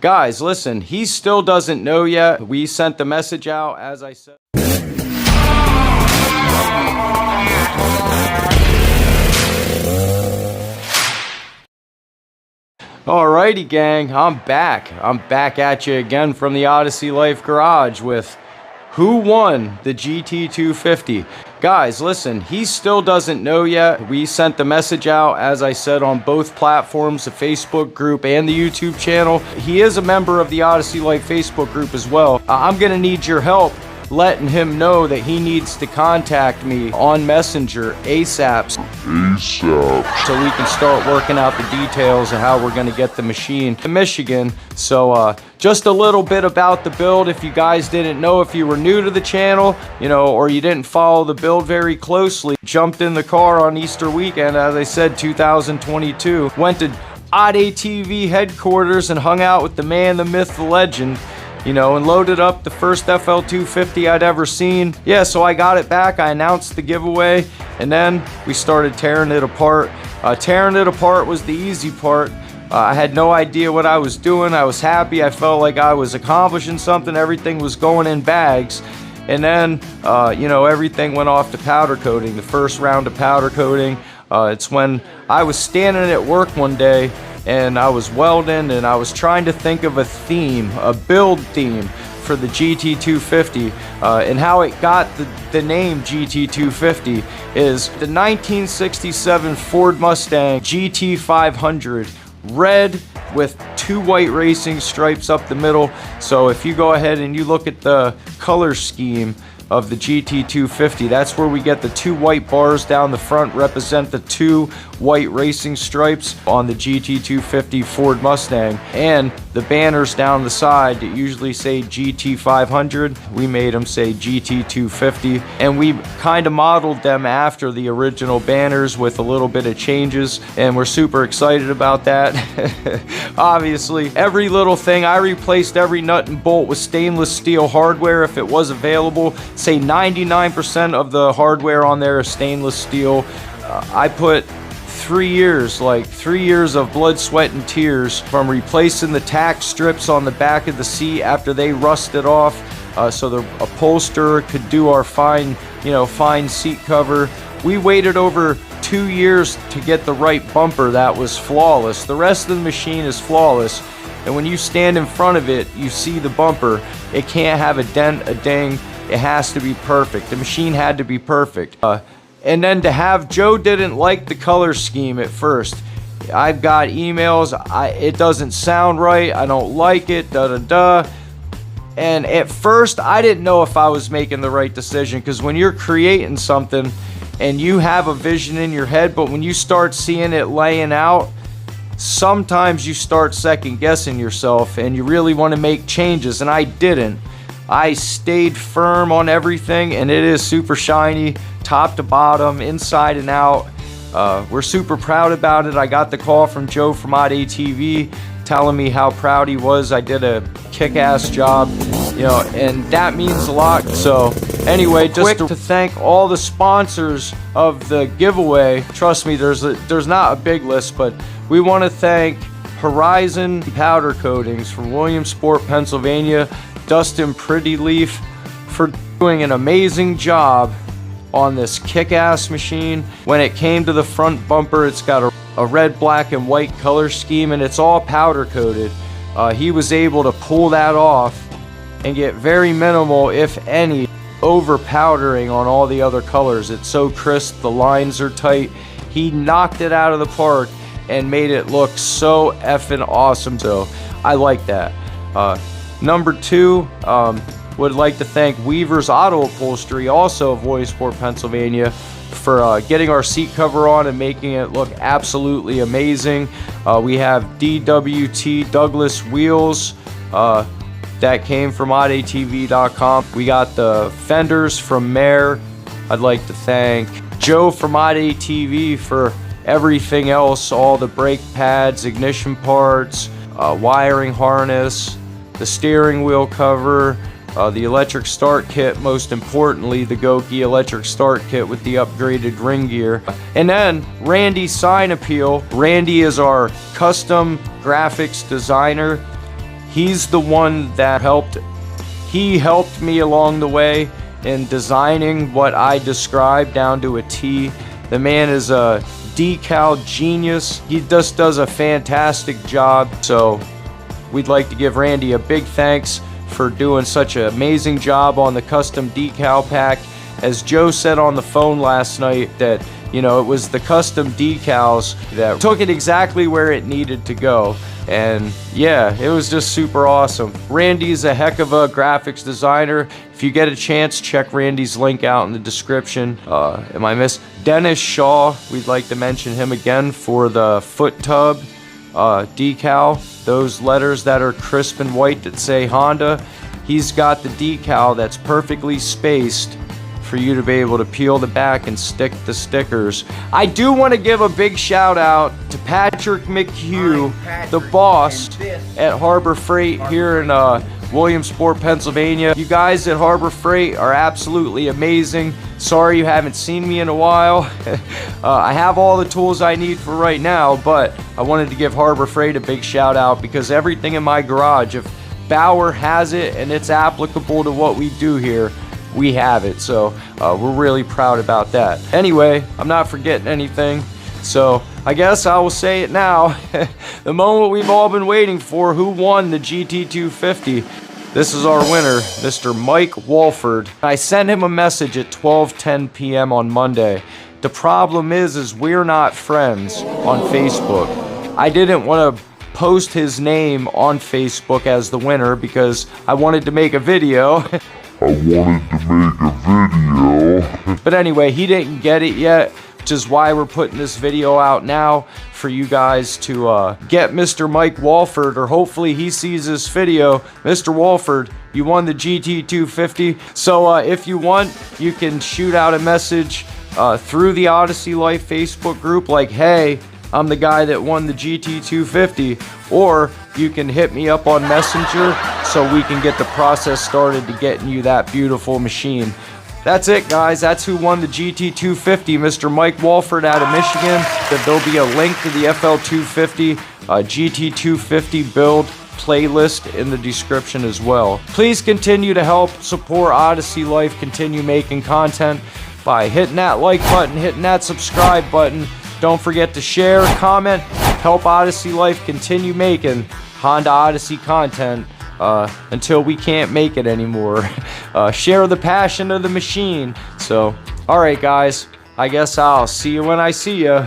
Guys, listen, he still doesn't know yet. We sent the message out, as I said. Alrighty, gang, I'm back. I'm back at you again from the Odyssey Life garage with who won the GT250. Guys, listen, he still doesn't know yet. We sent the message out, as I said, on both platforms, the Facebook group and the YouTube channel. He is a member of the Odyssey Life Facebook group as well. I'm gonna need your help letting him know that he needs to contact me on Messenger ASAP so we can start working out the details of how we're going to get the machine to Michigan. So just a little bit about the build, if you guys didn't know, if you were new to the channel, you know, or you didn't follow the build very closely. Jumped in the car on Easter weekend, as I said, 2022. Went to ATV headquarters and hung out with the man, the myth, the legend, you know, and loaded up the first Fl250 I'd ever seen. Yeah, so I got it back, I announced the giveaway, and then we started tearing it apart. Tearing it apart was the easy part. I had no idea what I was doing. I was happy, I felt like I was accomplishing something, everything was going in bags. And then, you know, everything went off to powder coating, the first round of powder coating. It's when I was standing at work one day, and I was welding and I was trying to think of a theme, a build theme for the GT250, and how it got the name GT250 is the 1967 Ford Mustang GT500, red with 2 white racing stripes up the middle. So if you go ahead and you look at the color scheme of the GT250, that's where we get the 2 white bars down the front represent the 2 white racing stripes on the GT250 Ford Mustang, and the banners down the side that usually say GT500, we made them say GT250, and we kind of modeled them after the original banners with a little bit of changes, and we're super excited about that. Obviously, every little thing, I replaced every nut and bolt with stainless steel hardware if it was available. Say 99% of the hardware on there is stainless steel. I put 3 years, like 3 years of blood, sweat, and tears from replacing the tack strips on the back of the seat after they rusted off, so the upholsterer could do our fine, you know, fine seat cover. We waited over 2 years to get the right bumper that was flawless. The rest of the machine is flawless, and when you stand in front of it, you see the bumper. It can't have a dent, a ding. It has to be perfect. The machine had to be perfect. And then to have, Joe didn't like the color scheme at first. I've got emails, it doesn't sound right, I don't like it, And at first, I didn't know if I was making the right decision, because when you're creating something and you have a vision in your head, but when you start seeing it laying out, sometimes you start second guessing yourself and you really want to make changes, and I didn't. I stayed firm on everything, and it is super shiny, top to bottom, inside and out. We're super proud about it. I got the call from Joe from ATV telling me how proud he was. I did a kick-ass job, you know, and that means a lot. So anyway, just to thank all the sponsors of the giveaway. Trust me, there's not a big list, but we want to thank Horizon Powder Coatings from Williamsport, Pennsylvania, Dustin Pretty Leaf, for doing an amazing job on this kick-ass machine. When it came to the front bumper, it's got a red, black, and white color scheme, and it's all powder coated. He was able to pull that off and get very minimal, if any, over powdering on all the other colors. It's so crisp, the lines are tight. He knocked it out of the park and made it look so effing awesome. So I like that. Number 2, would like to thank Weaver's Auto Upholstery, also of Williamsport, Pennsylvania, for getting our seat cover on and making it look absolutely amazing. We have DWT Douglas wheels that came from oddatv.com. We got the fenders from Mare. I'd like to thank Joe from ODATV for everything else, all the brake pads, ignition parts, wiring harness, the steering wheel cover, the electric start kit, most importantly the GOKI electric start kit with the upgraded ring gear. And then Randy SIGNAPEEL. Randy is our custom graphics designer. he's the one that helped me along the way in designing what I described down to a T. The man is a decal genius. He just does a fantastic job. So we'd like to give Randy a big thanks for doing such an amazing job on the custom decal pack. As Joe said on the phone last night, that, you know, it was the custom decals that took it exactly where it needed to go. And yeah, it was just super awesome. Randy's a heck of a graphics designer. If you get a chance, check Randy's link out in the description. Am I missing? Dennis Shaw, we'd like to mention him again for the foot tub decal. Those letters that are crisp and white that say Honda. He's got the decal that's perfectly spaced for you to be able to peel the back and stick the stickers. I do want to give a big shout out to Patrick McHugh, the boss at Harbor Freight here in Williamsport, Pennsylvania. You guys at Harbor Freight are absolutely amazing. Sorry you haven't seen me in a while. I have all the tools I need for right now, but I wanted to give Harbor Freight a big shout out because everything in my garage, if Bauer has it and it's applicable to what we do here, we have it. So we're really proud about that. Anyway, I'm not forgetting anything, so I guess I will say it now. The moment we've all been waiting for. Who won the GT250? This is our winner, Mr. Mike Walford. I sent him a message at 12:10 p.m. on Monday. The problem is we're not friends on Facebook. I didn't want to post his name on Facebook as the winner because I wanted to make a video. But anyway, he didn't get it yet, which is why we're putting this video out now for you guys to get Mr. Mike Walford, or hopefully he sees this video. Mr. Walford, you won the GT250. So if you want, you can shoot out a message through the Odyssey Life Facebook group like, hey, I'm the guy that won the GT250, or you can hit me up on Messenger so we can get the process started to getting you that beautiful machine. That's it, guys. That's who won the GT250, Mr. Mike Walford out of Michigan. There'll be a link to the FL250 GT250 build playlist in the description as well. Please continue to help support Odyssey Life, continue making content by hitting that like button, hitting that subscribe button. Don't forget to share, comment, help Odyssey Life continue making Honda Odyssey content until we can't make it anymore. Share the passion of the machine. So, alright guys, I guess I'll see you when I see you.